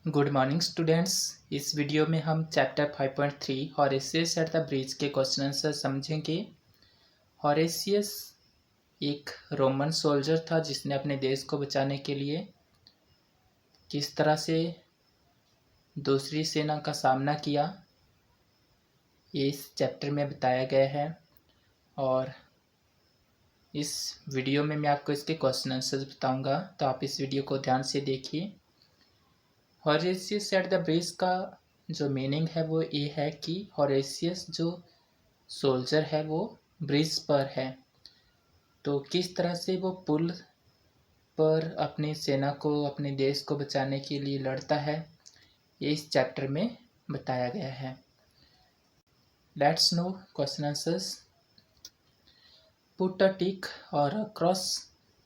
Good morning students. इस video में हम चैप्टर 5.3 हॉरेसियस एट द ब्रिज के क्वेश्चन आंसर समझेंगे। हॉरेसियस एक रोमन सोल्जर था जिसने अपने देश को बचाने के लिए किस तरह से दूसरी सेना का सामना किया, ये इस चैप्टर में बताया गया है। और इस वीडियो में मैं आपको इसके क्वेश्चन आंसर बताऊंगा, तो आप इस वीडियो को ध्यान से देखिए। हॉरेसियस एट द ब्रिज का जो मीनिंग है वो ये है कि हॉरेसियस जो सोल्जर है वो ब्रिज पर है, तो किस तरह से वो पुल पर अपनी सेना को, अपने देश को बचाने के लिए लड़ता है, ये इस चैप्टर में बताया गया है। Let's know question answers. Put a tick और a cross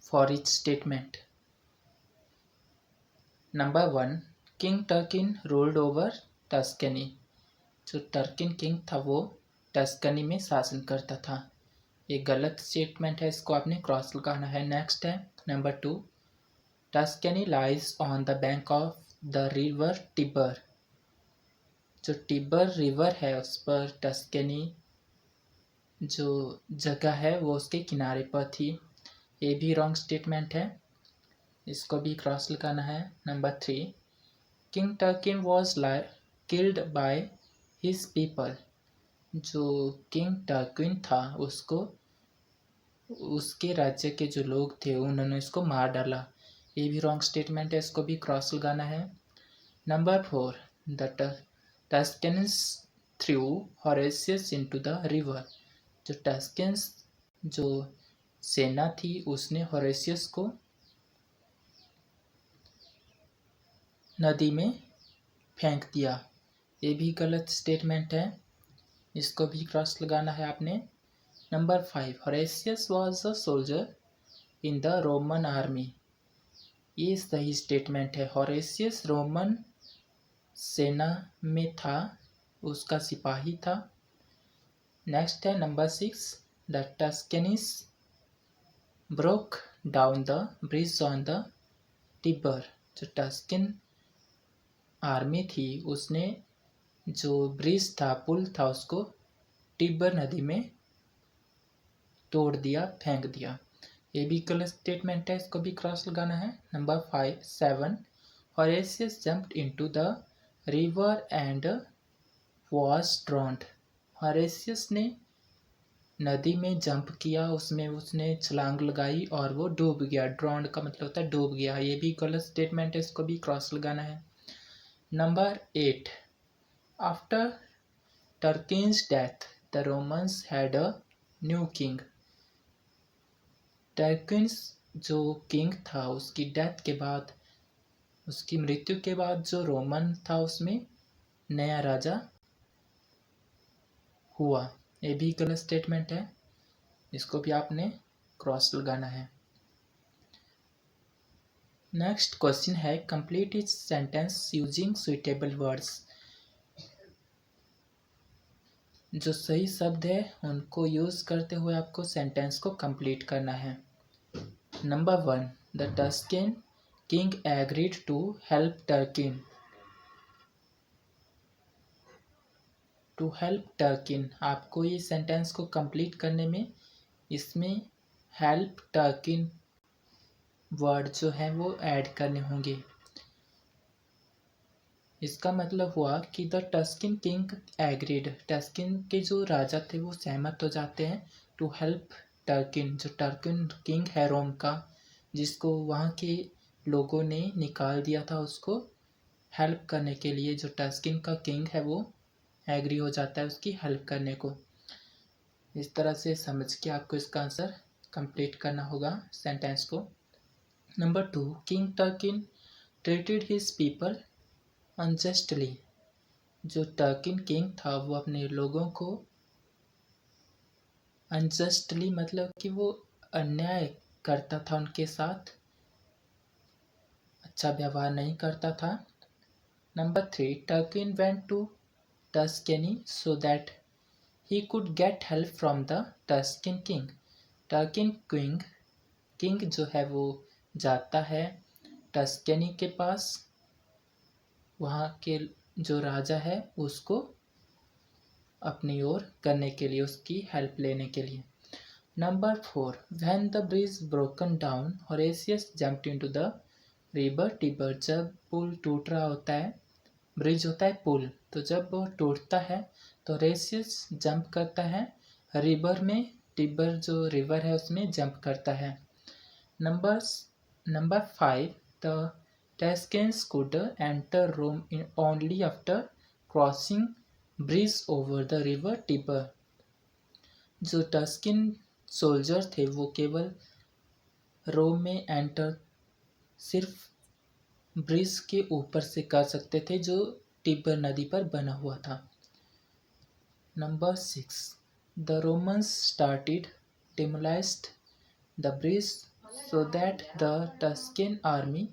for each statement. Number 1, king Tarquin ruled over Tuscany. जो टर्किन किंग था वो टस्कनी में शासन करता था, ये गलत स्टेटमेंट है, इसको आपने क्रॉस लगाना है। नेक्स्ट है number 2, Tuscany lies on the bank of the river Tiber. जो टिबर रिवर है उस पर टस्कनी जो जगह है वो उसके किनारे पर थी, ये भी रॉन्ग स्टेटमेंट है, इसको भी क्रॉस लगाना है। Number 3, king Tarquin was killed by his people. जो किंग टर्किन था उसको उसके राज्य के जो लोग थे उन्होंने इसको मार डाला, ये भी रॉन्ग स्टेटमेंट है, इसको भी क्रॉस लगाना है। Number 4, the Tuscans threw Horatius into the river. जो टस्कन्स जो सेना थी उसने हॉरेसियस को नदी में फेंक दिया, ये भी गलत स्टेटमेंट है, इसको भी क्रॉस लगाना है आपने। Number 5, Horatius was a soldier in the Roman army. ये सही स्टेटमेंट है, हॉरेसियस रोमन सेना में था, उसका सिपाही था। नेक्स्ट है number 6, the Tuscans broke down the bridge on the Tiber. जो टस्कन आर्मी थी उसने जो ब्रिज था, पुल था, उसको टिबर नदी में तोड़ दिया, फेंक दिया, ये भी गलत स्टेटमेंट है, इसको भी क्रॉस लगाना है। Number 7, Horatius jumped into the river and was drowned. Horatius ने नदी में जंप किया, उसमें उसने छलांग लगाई और वो डूब गया। ड्रॉन्ड का मतलब होता है डूब गया, ये भी गलत स्टेटमेंट है, इसको भी क्रॉस लगाना है। Number 8, after Tarquin's death the Romans had a new king. Tarquin's जो किंग था उसकी डेथ के बाद, उसकी मृत्यु के बाद जो रोमन था उसमें नया राजा हुआ, ये भी गलत स्टेटमेंट है, इसको भी आपने क्रॉस लगाना है। नेक्स्ट क्वेश्चन है complete etch sentence using suitable words. जो सही शब्द है उनको यूज करते हुए आपको सेंटेंस को कंप्लीट करना है। Number 1, the Tuscan king agreed to help Tarquin. To help Tarquin, आपको ये सेंटेंस को कंप्लीट करने में इसमें हेल्प टर्किन वर्ड जो है वो ऐड करने होंगे। इसका मतलब हुआ कि the Tuscan king agreed, Tuscan के जो राजा थे वो सहमत हो जाते हैं टू हेल्प टर्किन। जो टर्किन किंग है रोम का, जिसको वहाँ के लोगों ने निकाल दिया था, उसको हेल्प करने के लिए जो टस्किन का किंग है वो एग्री हो जाता है उसकी हेल्प करने को। इस तरह से समझ के आपको इसका आंसर कंप्लीट करना होगा सेंटेंस को। Number 2, king Tarquin treated his people unjustly. जो टर्किन किंग था वो अपने लोगों को अनजस्टली मतलब कि वो अन्याय करता था, उनके साथ अच्छा व्यवहार नहीं करता था। Number 3, Tarquin went to Tuscany so that he could get help from the Tuscan king. Tarquin king जो है वो जाता है टस्कनी के पास वहाँ के जो राजा है उसको अपनी ओर करने के लिए, उसकी हेल्प लेने के लिए। Number 4, when the bridge broken down Horatius jumped into the river Tiber. जब पुल टूट रहा होता है, ब्रिज होता है पुल, तो जब वो टूटता है तो होरेशियस जंप करता है रिवर में, टिबर जो रिवर है उसमें जंप करता है। Number 5, the Tuscans could enter Rome only after crossing bridge over the river Tiber। जो टस्किन सोल्जर थे वो केवल रोम में एंटर सिर्फ ब्रिज के ऊपर से कर सकते थे जो टिबर नदी पर बना हुआ था। Number 6, the Romans started demolished the bridge so that the Tuscan army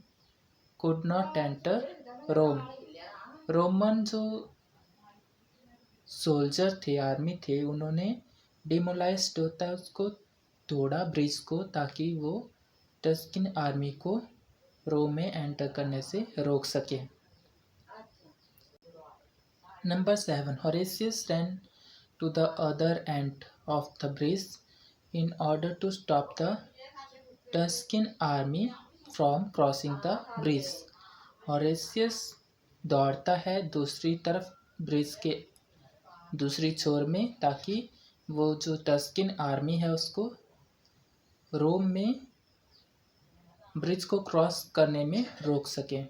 could not enter Rome। Roman जो सोल्जर थे, आर्मी थे, उन्होंने डिमोलाइज्ड होता है उसको तोड़ा ब्रिज को, ताकि वो टस्किन आर्मी को रोम में एंटर करने से रोक सके। Number 7, होरेशियस ran to the other end of the bridge in order to stop the Tuscan army from crossing the bridge। होरेशियस दौड़ता है दूसरी तरफ ब्रिज के दूसरी छोर में, ताकि वो जो टस्किन आर्मी है उसको रोम में ब्रिज को क्रॉस करने में रोक सके।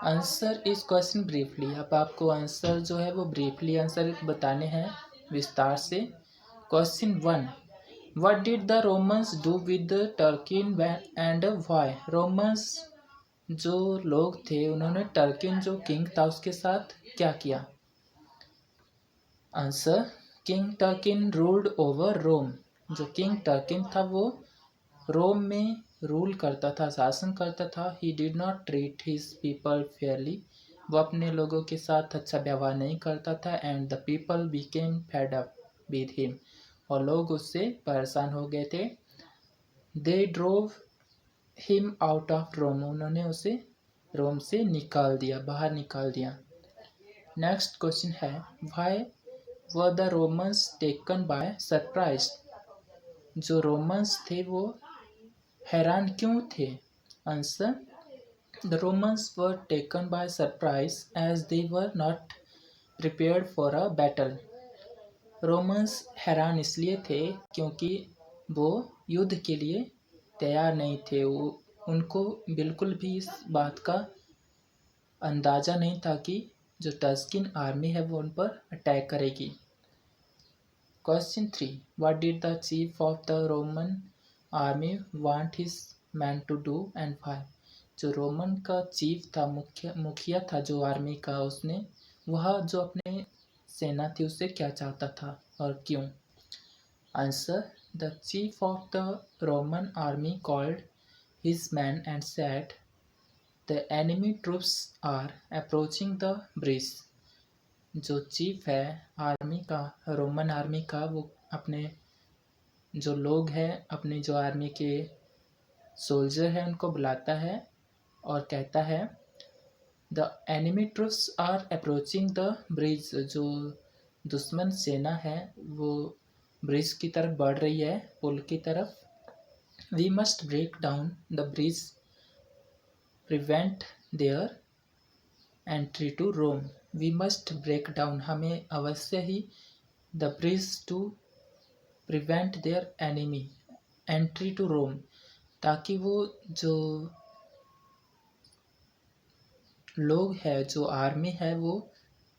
आंसर इस क्वेश्चन ब्रीफली। अब आपको आंसर जो है वो ब्रीफली आंसर बताने हैं विस्तार से। Question 1, what did the Romans do with the Tarquin and why. Romans जो लोग थे उन्होंने टर्किन जो किंग था उसके साथ क्या किया। Answer, king Tarquin ruled over रोम। जो किंग टर्किन था वो रोम में रूल करता था, शासन करता था। He did not treat his people Fairlie. वो अपने लोगों के साथ अच्छा व्यवहार नहीं करता था। And the people became fed up with him. और लोग उससे परेशान हो गए थे। They drove him out of Rome. उन्होंने उसे रोम से निकाल दिया, बाहर निकाल दिया। नेक्स्ट क्वेश्चन है, why were the Romans taken by surprise. जो रोमन्स थे वो हैरान क्यों थे। Answer, the Romans were taken by surprise as they were not prepared for a battle. Romans हैरान इसलिए थे क्योंकि वो युद्ध के लिए तैयार नहीं थे। उनको बिल्कुल भी इस बात का अंदाज़ा नहीं था कि जो टस्किन आर्मी है वो उन पर अटैक करेगी। Question 3, what did the chief of the Roman army want his man to do and why. जो रोमन का चीफ था, मुखिया था जो आर्मी का, उसने वह जो अपने सेना थी उससे क्या चाहता था और क्यों। Answer, the chief of the Roman army called his man and said the enemy troops are approaching the bridge. जो चीफ है आर्मी का, रोमन आर्मी का, वो अपने जो लोग हैं, अपने जो आर्मी के सोल्जर हैं उनको बुलाता है और कहता है the enemy troops are approaching the bridge. जो दुश्मन सेना है वो ब्रिज की तरफ बढ़ रही है, पुल की तरफ। We must break down the bridge prevent their entry to Rome. We must break down, हमें अवश्य ही the bridge to prevent their enemy entry to Rome, ताकि वो जो लोग हैं, जो आर्मी है, वो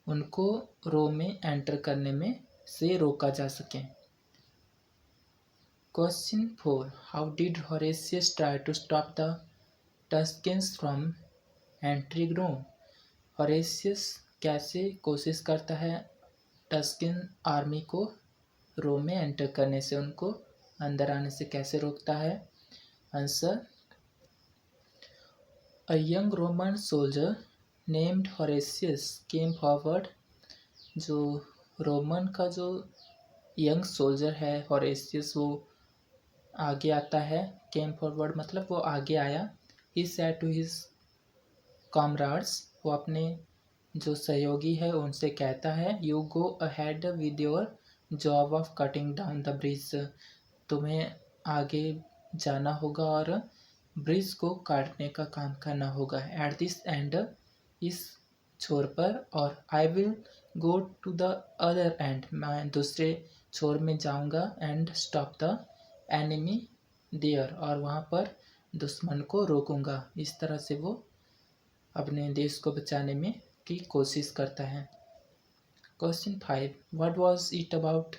उनको रोम में एंटर करने में से रोका जा सके। Question 4, how did Horatius try to stop the Tuscans from entering Rome. Horatius कैसे कोशिश करता है टस्किन आर्मी को रोम में एंटर करने से, उनको अंदर आने से कैसे रोकता है। Answer, a young Roman soldier named Horatius came forward. जो रोमन का जो यंग सोल्जर है होरेशियस, वो आगे आता है। केम फॉरवर्ड मतलब वो आगे आया। He said to his comrades, वो अपने जो सहयोगी है उनसे कहता है, you go ahead with your job of cutting down the bridge. तुम्हें आगे जाना होगा और ब्रिज को काटने का काम करना होगा। एट दिस एंड, इस छोर पर, और I will go to the other end, मैं दूसरे छोर में जाऊंगा, and stop the enemy there, और वहाँ पर दुश्मन को रोकूंगा। इस तरह से वो अपने देश को बचाने में की कोशिश करता है। Question 5, what was it about,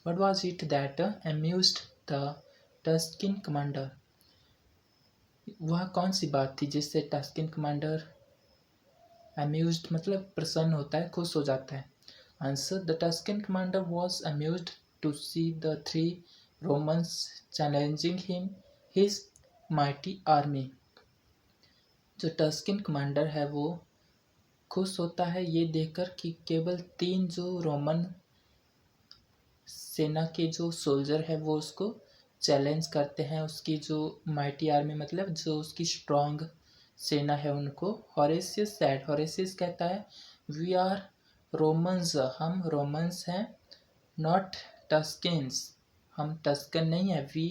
what was it that amused the Tuscan commander. वह कौन सी बात थी जिससे टस्किन कमांडर अम्यूज्ड मतलब प्रसन्न होता है, खुश हो जाता है। Answer, the Tuscan commander was amused to see the 3 Romans challenging him his mighty army. जो टस्किन कमांडर है वो खुश होता है ये देखकर कि केवल 3 जो रोमन सेना के जो सोल्जर है वो उसको चैलेंज करते हैं, उसकी जो माइटी आर्मी मतलब जो उसकी स्ट्रॉन्ग सेना है उनको। हॉरेसियस सैड, हॉरेसियस कहता है, वी आर रोमन्स, हम रोमन्स हैं, नॉट टस्किन्स, हम टस्कन नहीं है। We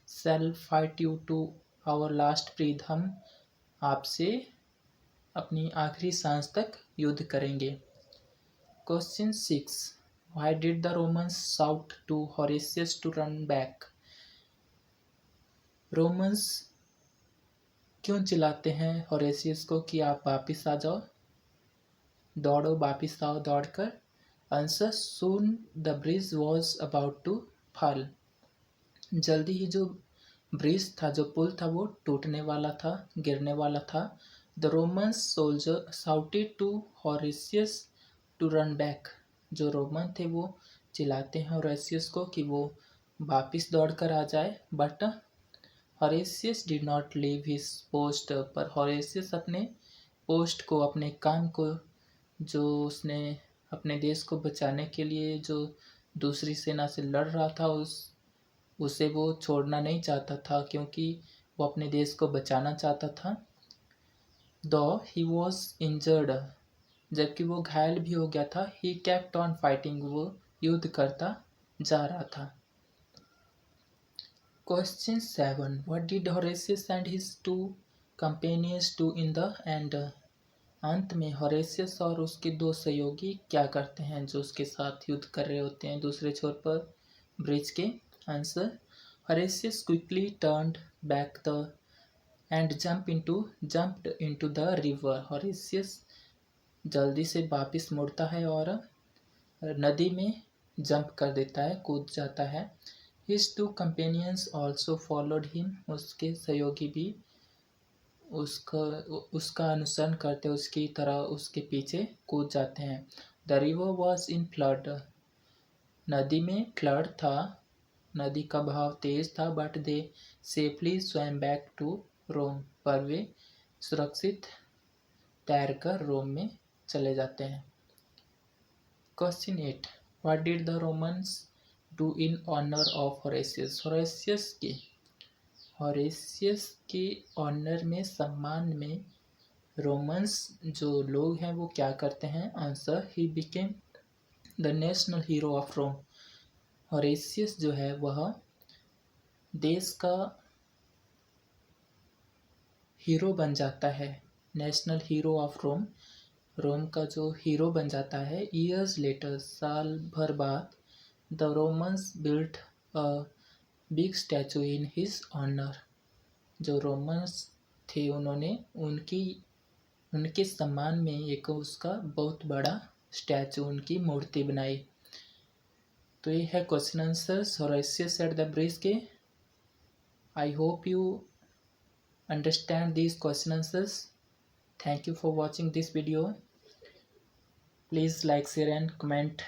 shall fight you to our breath breath, हम आपसे अपनी आखिरी सांस तक युद्ध करेंगे। Question 6, why did the Romans shout to Horatius to run back. Romans क्यों चिल्लाते हैं हॉरेसियस को कि आप वापिस आ जाओ, दौड़ो, वापिस आओ दौड़कर। Answer, soon the bridge was about to fall. जल्दी ही जो ब्रिज था, जो पुल था, वो टूटने वाला था, गिरने वाला था। The Romans soldier shouted to Horatius to run back. जो रोमन थे वो चिल्लाते हैं हॉरेसियस को कि वो वापिस दौड़ कर आ जाए, but Horatius did not leave his post. पर हॉरेसियस अपने पोस्ट को, अपने काम को, जो उसने अपने देश को बचाने के लिए जो दूसरी सेना से लड़ रहा था, उसे वो छोड़ना नहीं चाहता था, क्योंकि वो अपने देश को बचाना चाहता था। दो ही वॉज इंजर्ड, जबकि वो घायल भी हो गया था। ही केप्ट ऑन फाइटिंग, वो युद्ध करता जा रहा था। Question 7, what did Horatius and his 2 companions do in the end. अंत में हॉरेसियस और उसके 2 सहयोगी क्या करते हैं जो उसके साथ युद्ध कर रहे होते हैं दूसरे छोर पर ब्रिज के। Answer, Horatius quickly turned back the end jumped into the river. Horatius जल्दी से वापिस मुड़ता है और नदी में जंप कर देता है, कूद जाता है। His 2 companions also followed him, उसके सहयोगी भी उसका अनुसरण करते, उसकी तरह उसके पीछे कूद जाते हैं। The river was in flood, नदी में फ्लड था, नदी का बहाव तेज था। But they safely swam back to Rome, पर वे सुरक्षित तैरकर रोम में चले जाते हैं। Question 8, what did the Romans do in honour of Horatius. Horatius के ऑनर में, सम्मान में, रोमन्स जो लोग हैं वो क्या करते हैं। Answer, he became the national hero of Rome. Horatius जो है वह देश का हीरो बन जाता है, national hero of Rome, Rome का जो हीरो बन जाता है। ईयर्स लेटर, साल भर बाद, the Romans built a big statue in his honour. जो रोमन्स थे उन्होंने उनके सम्मान में एक उसका बहुत बड़ा स्टैचू, उनकी मूर्ति बनाई। तो ये है question answers Horatius at the bridge के। I hope you understand these question answers. Thank you for watching this video. Please like, share and comment